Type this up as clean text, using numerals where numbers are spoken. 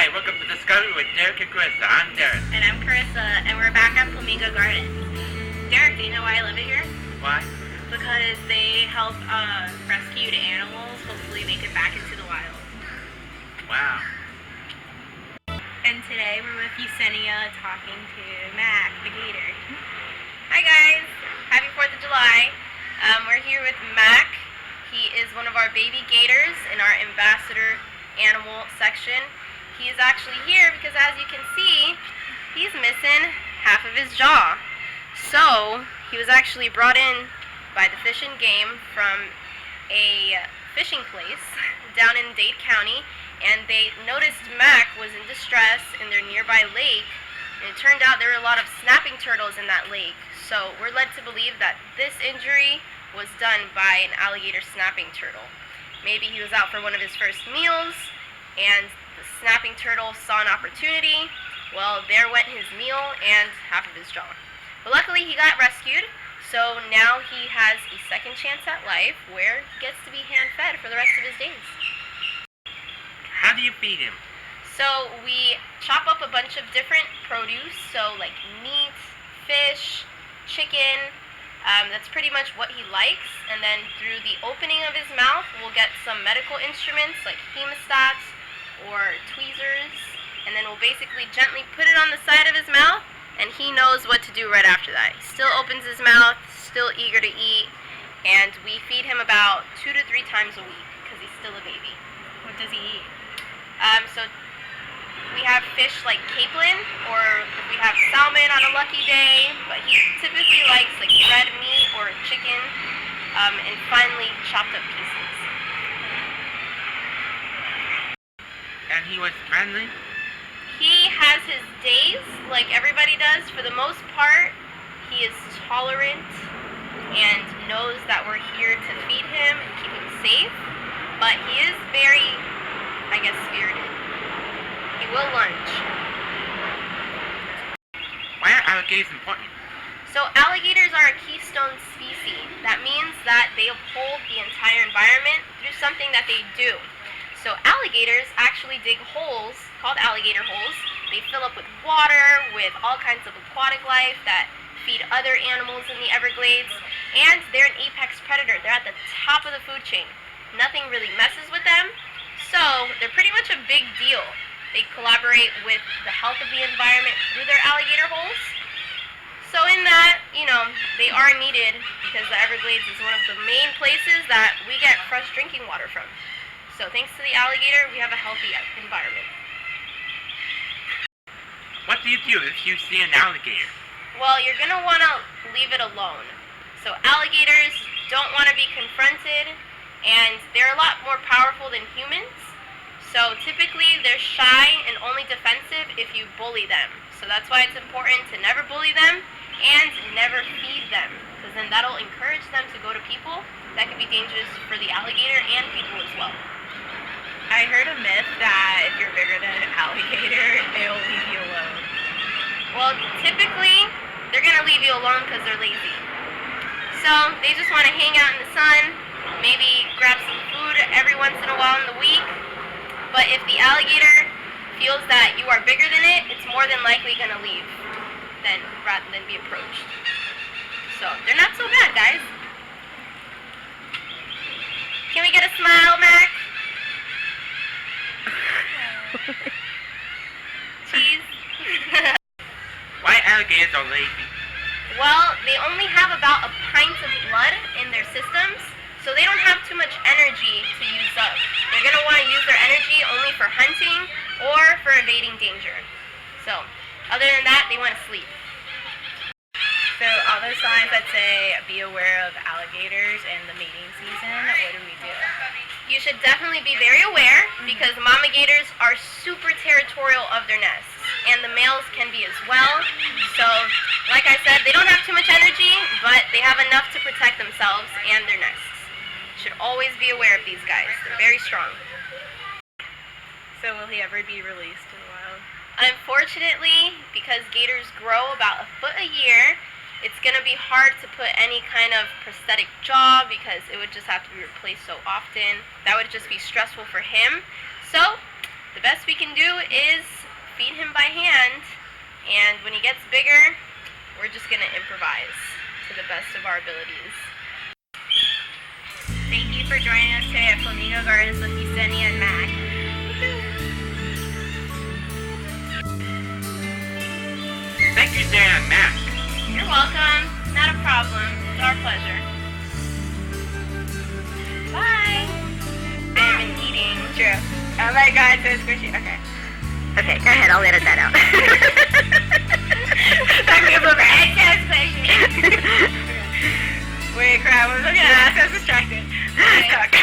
Hi, welcome to Discovery with Derek and Carissa. I'm Derek. And I'm Carissa, and we're back at Flamingo Gardens. Derek, do you know why I love it here? Why? Because they help rescued animals hopefully make it back into the wild. Wow. And today we're with Yesenia talking to Mac, the gator. Hi guys, happy 4th of July. We're here with Mac. He is one of our baby gators in our ambassador animal section. He is actually here because, as you can see, he's missing half of his jaw. So he was actually brought in by the Fish and Game from a fishing place down in Dade County, and they noticed Mac was in distress in their nearby lake, and it turned out there were a lot of snapping turtles in that lake. So we're led to believe that this injury was done by an alligator snapping turtle. Maybe he was out for one of his first meals, and the snapping turtle saw an opportunity. Well, there went his meal and half of his jaw. But luckily he got rescued, so now he has a second chance at life where he gets to be hand-fed for the rest of his days. How do you feed him? So we chop up a bunch of different produce, so like meat, fish, chicken. That's pretty much what he likes, and then through the opening of his mouth we'll get some medical instruments like hemostats or tweezers, and then we'll basically gently put it on the side of his mouth, and he knows what to do right after that. He still opens his mouth, still eager to eat, and we feed him about 2 to 3 times a week because he's still a baby. What does he eat? So we have fish like capelin, or we have salmon on a lucky day, but he typically likes like red meat or chicken, and finely chopped up pieces. And he was friendly? He has his days like everybody does. For the most part, he is tolerant and knows that we're here to feed him and keep him safe, but he is very, spirited. He will lunge. Why are alligators important? So alligators are a keystone species. That means that they uphold the entire environment through something that they do. So alligators actually dig holes called alligator holes. They fill up with water, with all kinds of aquatic life that feed other animals in the Everglades, and they're an apex predator. They're at the top of the food chain. Nothing really messes with them, so they're pretty much a big deal. They collaborate with the health of the environment through their alligator holes. So in that, they are needed because the Everglades is one of the main places that we get fresh drinking water from. So thanks to the alligator, we have a healthy environment. What do you do if you see an alligator? Well, you're going to want to leave it alone. So alligators don't want to be confronted, and they're a lot more powerful than humans. So typically they're shy and only defensive if you bully them. So that's why it's important to never bully them and never feed them, because then that'll encourage them to go to people. That could be dangerous for the alligator and people as well. I heard a myth that if you're bigger than an alligator, they'll leave you alone. Well, typically they're going to leave you alone because they're lazy. So they just want to hang out in the sun, maybe grab some food every once in a while in the week. But if the alligator feels that you are bigger than it, it's more than likely going to leave rather than be approached. So they're not so bad, guys. Can we get a smile, Mac? Cheese. Why alligators are lazy? Well, they only have about a pint of blood in their systems, so they don't have too much energy to use up. They're going to want to use their energy only for hunting or for evading danger. So, other than that, they want to sleep. So all those signs that say be aware of alligators in the mating season, what do we do? You should definitely be very aware because mama gators are super territorial of their nests, and the males can be as well. So, like I said, they don't have too much energy, but they have enough to protect themselves and their nests. Should always be aware of these guys. They're very strong. So will he ever be released in the wild? Unfortunately, because gators grow about a foot a year, it's going to be hard to put any kind of prosthetic jaw because it would just have to be replaced so often. That would just be stressful for him. So the best we can do is feed him by hand, and when he gets bigger, we're just going to improvise to the best of our abilities. Thank you for joining us today at Flamingo Gardens with Yesenia and Mac. Thank you, Dan and Mac. You're welcome. Not a problem. It's our pleasure. Bye. I've been eating. True. Oh my god, so squishy. Okay. Okay, go ahead. I'll edit that out. That means over. It's so squishy. Wait, crap. I'm looking at us. I was distracted. Okay. Talk.